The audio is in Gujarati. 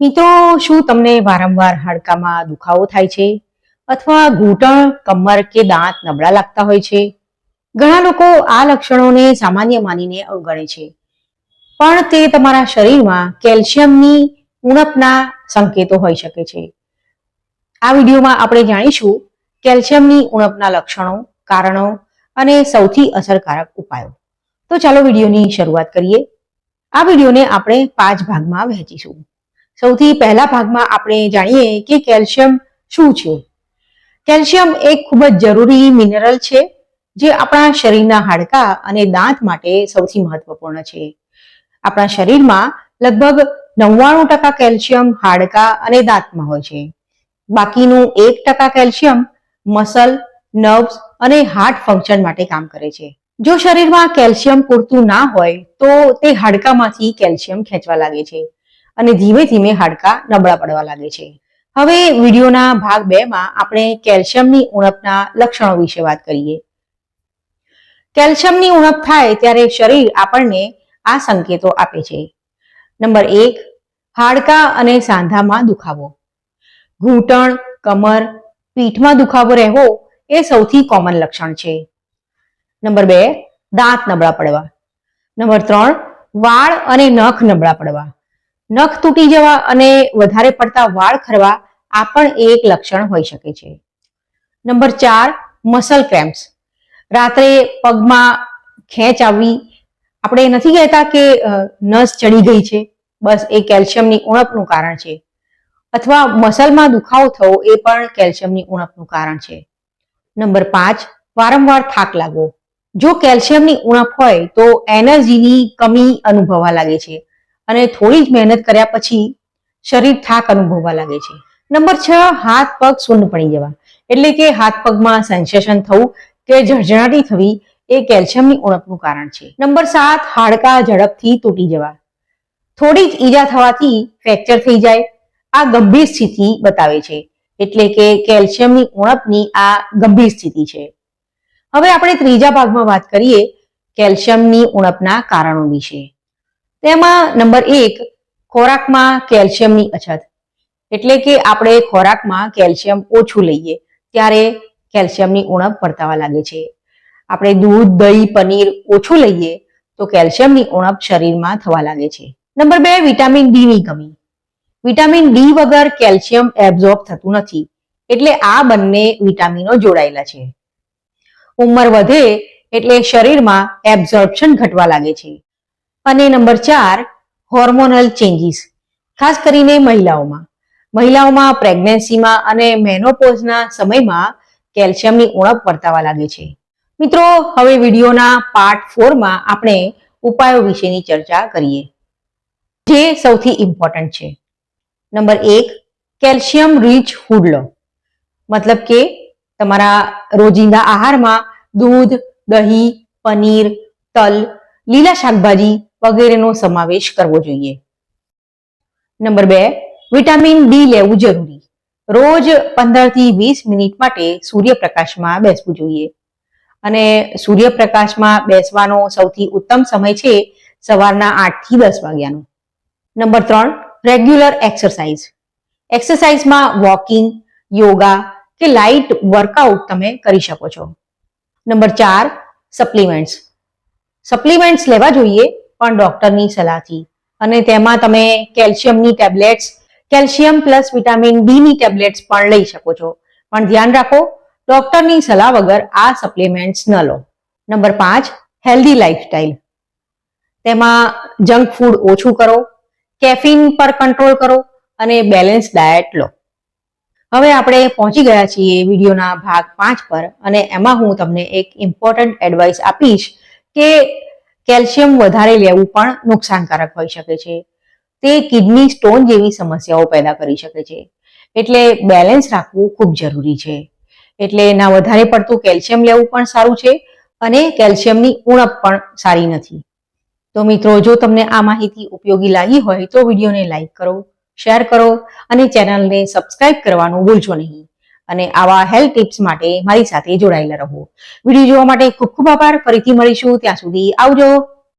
મિત્રો, શું તમને વારંવાર હાડકામાં દુખાવો થાય છે અથવા ઘૂંટણ, કમર કે દાંત નબળા લાગતા હોય છે? ઘણા લોકો આ લક્ષણોને સામાન્ય માનીને અવગણે છે, પણ તે તમારા શરીરમાં કેલ્શિયમની ઉણપના સંકેતો હોઈ શકે છે. આ વિડીયોમાં આપણે જાણીશું કેલ્શિયમની ઉણપના લક્ષણો, કારણો અને સૌથી અસરકારક ઉપાયો. તો ચાલો વિડીયોની શરૂઆત કરીએ. આ વિડીયોને આપણે 5 ભાગમાં વહેંચીશું. સૌથી પહેલા ભાગમાં આપણે જાણીએ કે કેલ્શિયમ શું છે. કેલ્શિયમ એક ખૂબ જ જરૂરી મિનરલ છે જે આપણા શરીરના હાડકાં અને દાંત માટે સૌથી મહત્વપૂર્ણ છે. આપણા શરીરમાં લગભગ 99% કેલ્શિયમ હાડકાં અને દાંતમાં હોય છે. બાકીનું 1% કેલ્શિયમ મસલ, નર્વ્સ અને હાર્ટ ફંક્શન માટે કામ કરે છે. જો શરીરમાં કેલ્શિયમ પૂરતું ના હોય તો તે હાડકામાંથી કેલ્શિયમ ખેંચવા લાગે છે અને ધીમે ધીમે હાડકાં નબળા પડવા લાગે છે. હવે વિડીયોના ભાગ 2 માં આપણે કેલ્શિયમની ઉણપના લક્ષણો વિશે વાત કરીએ. કેલ્શિયમની ઉણપ થાય ત્યારે શરીર આપણને આ સંકેતો આપે છે. નંબર 1, હાડકાં અને સાંધામાં દુખાવો. ઘૂંટણ, કમર, પીઠમાં દુખાવો રહેવો એ સૌથી કોમન લક્ષણ છે. નંબર 2, દાંત નબળા પડવા. નંબર 3, વાળ અને નખ નબળા પડવા. નખ તૂટી જવા અને વધારે પડતા વાળ ખરવા આ પણ એક લક્ષણ હોઈ શકે છે. નંબર 4, મસલ ક્રેમ્પ્સ. રાત્રે પગમાં ખેંચ આવવી. આપણે નથી કહેતા કે નસ ચડી ગઈ છે, બસ એ કેલ્શિયમની ઉણપનું કારણ છે. અથવા મસલમાં દુખાવો થવો એ પણ કેલ્શિયમની ઉણપનું કારણ છે. નંબર 5, વારંવાર થાક લાગવો. જો કેલ્શિયમની ઉણપ હોય તો એનર્જીની કમી અનુભવવા લાગે છે અને થોડી જ મહેનત કર્યા પછી શરીર થાક અનુભવવા લાગે છે. નંબર 6, હાથ પગ સૂન પડી જવા. એટલે કે હાથ પગમાં સેન્સેશન થવું કે ઝળઝળાટી થવી એ કેલ્શિયમની ઉણપનું કારણ છે. નંબર 7, હાડકાં ઝડપથી તૂટી જવા. થોડી જ ઈજા થવાથી ફ્રેક્ચર થઈ જાય, આ ગંભીર સ્થિતિ બતાવે છે. એટલે કે કેલ્શિયમની ઉણપની આ ગંભીર સ્થિતિ છે. હવે આપણે ત્રીજા ભાગમાં વાત કરીએ કેલ્શિયમની ઉણપના કારણો વિશે. તેમાં નંબર 1, ખોરાકમાં કેલ્શિયમની અછત. એટલે કે આપણે ખોરાકમાં કેલ્શિયમ ઓછું લઈએ ત્યારે કેલ્શિયમની ઉણપ વર્તાવા લાગે છે. આપણે દૂધ, દહીં, પનીર ઓછું લઈએ તો કેલ્શિયમની ઉણપ શરીરમાં થવા લાગે છે. નંબર 2, વિટામિન ડી ની કમી. વિટામિન ડી વગર કેલ્શિયમ એબ્ઝોર્બ થતું નથી, એટલે આ બંને વિટામિનો જોડાયેલા છે. ઉંમર વધે એટલે શરીરમાં એબ્ઝોર્પ્શન ઘટવા લાગે છે. અને નંબર 4, હોર્મોનલ ચેન્જીસ. ખાસ કરીને મહિલાઓમાં પ્રેગ્નન્સીમાં અને મેનોપોઝના સમયમાં કેલ્શિયમની ઉણપ વર્તાવા લાગે છે. મિત્રો, હવે વિડીયોના પાર્ટ 4 માં આપણે ઉપાયો વિશેની ચર્ચા કરીએ જે સૌથી ઇમ્પોર્ટન્ટ છે. નંબર 1, કેલ્શિયમ રીચ ફૂડ લો. મતલબ કે તમારા રોજિંદા આહારમાં દૂધ, દહીં, પનીર, તલ, લીલા શાકભાજી વગેરેનો સમાવેશ કરવો જોઈએ. નંબર 2, વિટામિન ડી લેવું જરૂરી. રોજ 15 થી 20 મિનિટ માટે સૂર્યપ્રકાશમાં બેસવું જોઈએ. અને સૂર્યપ્રકાશમાં બેસવાનો સૌથી ઉત્તમ સમય છે સવારના 8 થી 10 વાગ્યાનો. Number 3, regular exercise. એક્સરસાઇઝમાં વોકિંગ, યોગા કે લાઇટ વર્કઆઉટ તમે કરી શકો છો. Number 4, supplements. સપ્લિમેન્ટ્સ લેવા જોઈએ પણ ડોક્ટરની સલાહથી. અને તેમાં તમે કેલ્શિયમની tablets, calcium plus vitamin D ની ટેબ્લેટ્સ પણ લઈ શકો છો. પણ ધ્યાન રાખો, ડોક્ટરની સલાહ વગર આ સપ્લિમેન્ટ્સ ન લો. Number 5, healthy lifestyle. તેમાં જંક ફૂડ ઓછું કરો, કેફીન પર કંટ્રોલ કરો અને બેલેન્સ ડાયટ લો. હવે આપણે પહોંચી ગયા છીએ વિડીયોના ભાગ 5 પર અને એમાં હું તમને એક ઇમ્પોર્ટન્ટ એડવાઇસ આપીશ કે કેલ્શિયમ વધારે લેવું પણ નુકસાનકારક હોઈ શકે છે. તે કિડની સ્ટોન જેવી સમસ્યાઓ પેદા કરી શકે છે. એટલે બેલેન્સ રાખવું ખૂબ જરૂરી છે. એટલે ના વધારે પડતું કેલ્શિયમ લેવું પણ સારું છે અને કેલ્શિયમની ઉણપ પણ સારી નથી. તો મિત્રો, જો તમને આ માહિતી ઉપયોગી લાગી હોય તો વિડીયોને લાઈક કરો, શેર કરો અને ચેનલને સબસ્ક્રાઇબ કરવાનું ભૂલશો નહીં. અને આવા હેલ્થ ટિપ્સ માટે મારી સાથે જોડાયેલા રહો. વિડીયો જોવા માટે ખૂબ ખૂબ આભાર. ફરીથી મળીશું. ત્યાં સુધી આવજો.